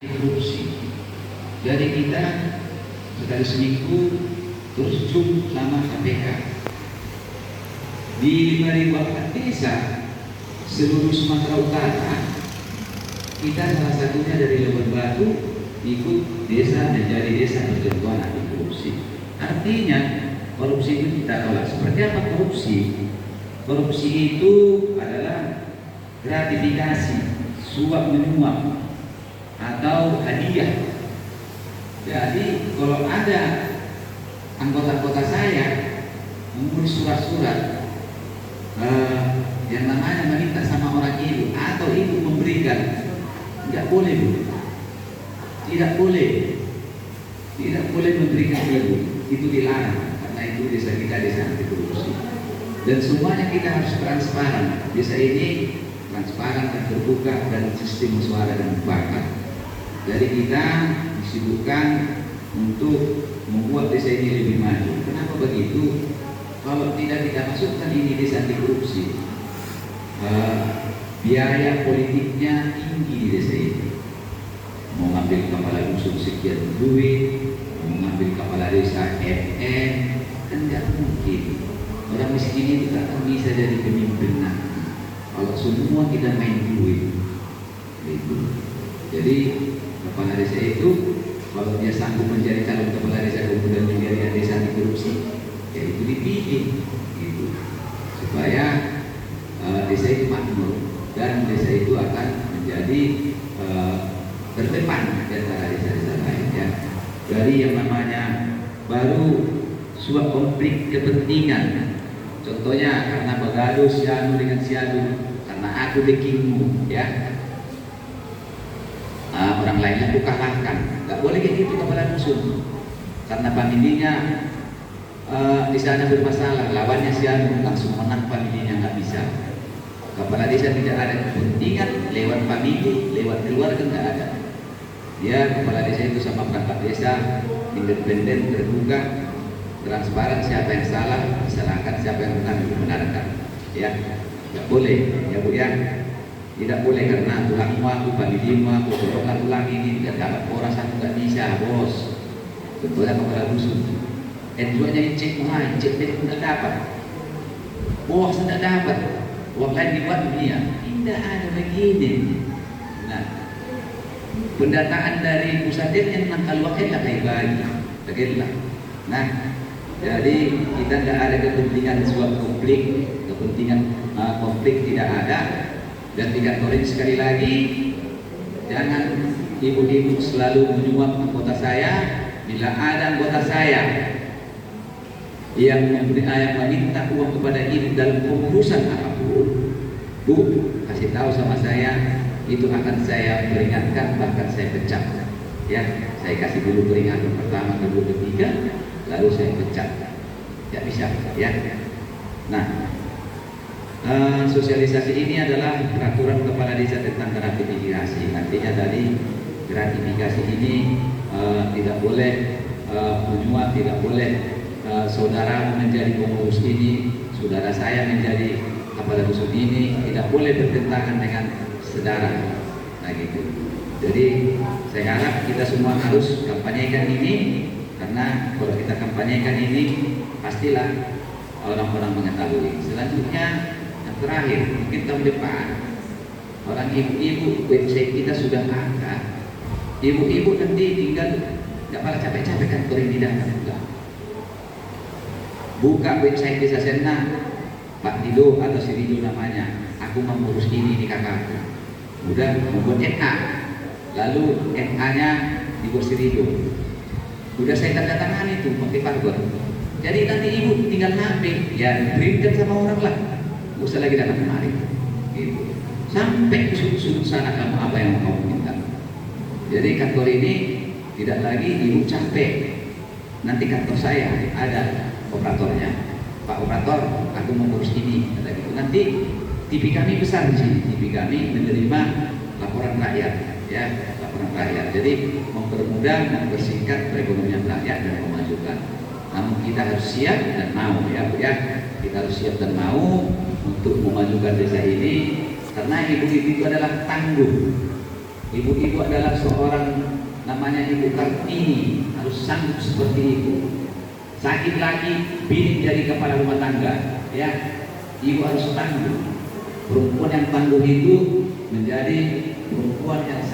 Korupsi. Jadi kita sekali seminggu terus zoom sama KPK di 5.000 desa seluruh Sumatera Utara. Kita salah satunya dari Labuan Batu ikut desa menjadi desa berjangkauan anti korupsi. Artinya korupsi itu kita tolak. Seperti apa korupsi? Korupsi itu adalah gratifikasi, suap menyuap, atau hadiah. Jadi kalau ada anggota-anggota saya mengurus surat-surat yang namanya meminta sama orang itu atau itu memberikan, tidak boleh, Bu. Tidak boleh memberikan itu. Itu dilarang karena itu desa kita desa anti korupsi. Dan semuanya kita harus transparan. Desa ini transparan dan terbuka dan sistem suara dan mufakat. Jadi kita disibukkan untuk membuat desa ini lebih maju. Kenapa begitu? Kalau tidak kita masukkan ini desa anti korupsi, biaya politiknya tinggi di desa ini. Mau ngambil kepala dusun sekian duit, mau ngambil kepala desa FN, kan tidak mungkin. Orang miskin itu tak akan bisa jadi pemimpin nanti kalau semua kita main duit. Gitu. Jadi kepala desa itu kalau dia sanggup menjadi calon kepala desa kemudian menjadi desa anti korupsi, ya itu dipilih gitu. Supaya desa itu makmur dan desa itu akan menjadi terdepan di antara desa-desa lain ya. Dari yang namanya baru suap konflik kepentingan. Contohnya karena begaduh sianu dengan sianu, karena aku dekingmu ya. Orang lainnya aku kalahkan. Gak boleh kayak gitu kepala dusun. Karena familinya di sana bermasalah, lawannya sianu langsung menang familinya, nggak bisa. Kepala desa tidak ada kepentingan lewat famili, lewat keluarga nggak ada. Ya, kepala desa itu sama perangkat desa, independen, terbuka, transparan, siapa yang salah disalahkan, siapa yang benar dibenarkan. Ya, nggak boleh, ya Bu ya. Tidak boleh karena tulangmu aku, familimu aku, golongan tulang ini tidak dapat orang satu nggak bisa, bos. Contohnya kepala dusun. N2-nya cek mulai, cek dia tidak dapat. Bos tidak dapat. Uang lain dibuat dunia. Tidak ada begini. Nah, pendataan dari pusatnya tentang kaluakelah kayak bagi, bagilah. Nah, jadi kita tidak ada kepentingan suatu konflik, kepentingan konflik tidak ada. Dan tidak boleh sekali lagi, jangan ibu-ibu selalu menyuap anggota saya. Bila ada anggota saya yang meminta uang kepada ibu dalam pengurusan apapun, Bu, kasih tahu sama saya, itu akan saya peringatkan, bahkan saya pecat. Ya, saya kasih dulu peringatan pertama, kedua, ketiga, lalu saya pecat. Tidak bisa, ya. Nah, sosialisasi ini adalah peraturan kepala desa tentang gratifikasi. Nantinya dari gratifikasi ini tidak boleh menyuap, tidak boleh saudara menjadi pengurus ini, saudara saya menjadi kepala dusun ini, tidak boleh bertentangan dengan saudara. Nah gitu. Jadi saya harap kita semua harus kampanyekan ini, karena kalau kita kampanyekan ini pastilah orang-orang mengetahui. Selanjutnya terakhir, mungkin tahun depan orang ibu-ibu website kita sudah ada. Ibu-ibu nanti tinggal nggak pada capek-capek kan turun di dalam juga. Buka website desa Sena, Pak Dido atau si Dido namanya. Aku mengurus ini kakakku. Udah membuat NA, lalu NA-nya dibuat si Dido. Udah saya tanda tangan itu pakai password. Jadi nanti ibu tinggal HP, ya printkan sama orang lah. Gak usah lagi datang kemari gitu. Sampai ke sudut sana kamu apa yang mau minta. Jadi kantor ini tidak lagi ibu capek. Nanti kantor saya ada operatornya. Pak operator, aku mengurus ini, kata gitu. Nanti TV kami besar di sini. TV kami menerima laporan rakyat, ya laporan rakyat. Jadi mempermudah, mempersingkat perekonomian rakyat dan memajukan. Namun kita harus siap dan mau, ya Bu ya. Kita harus siap dan mau. untuk memajukan desa ini, karena ibu-ibu itu adalah tangguh. Ibu-ibu adalah seorang namanya Ibu Kartini, harus sanggup seperti itu. Sakit lagi, bini jadi kepala rumah tangga, ya, ibu harus tangguh. Perempuan yang tangguh itu menjadi perempuan yang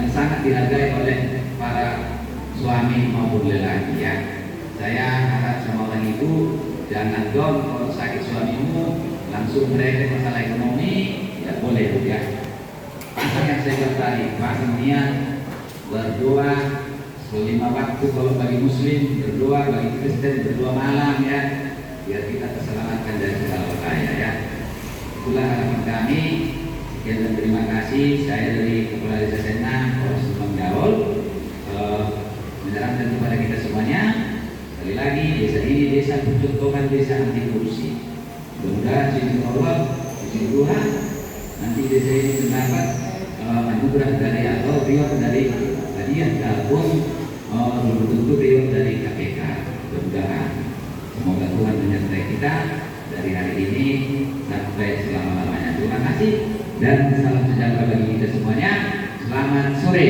sangat dihargai oleh para suami maupun lelaki, ya. Saya harap sama orang ibu, jangan down kalau sakit suamimu langsung mereka masalah ekonomi, ya boleh ya. Pasal yang saya bilang tadi, pasal niat berdoa 5 waktu kalau bagi muslim, berdoa bagi Kristen, berdoa malam, ya, biar kita terselamatkan dari segala bahaya, ya. Itulah harapan kami. Sekian dan terima kasih. Saya dari Kepala Desa Senang, Polres Subang Jaol, menyarankan kepada kita semuanya, sekali lagi, desa ini desa percontohan desa anti korupsi. Mudah-mudahan izin Allah, izin Tuhan, nanti desa ini mendapat anugerah dari atau reward dari hadiah ataupun tentu reward dari KPK. Mudah-mudahan semoga Tuhan menyertai kita dari hari ini sampai selama-lamanya. Terima kasih dan salam sejahtera bagi kita semuanya. Selamat sore.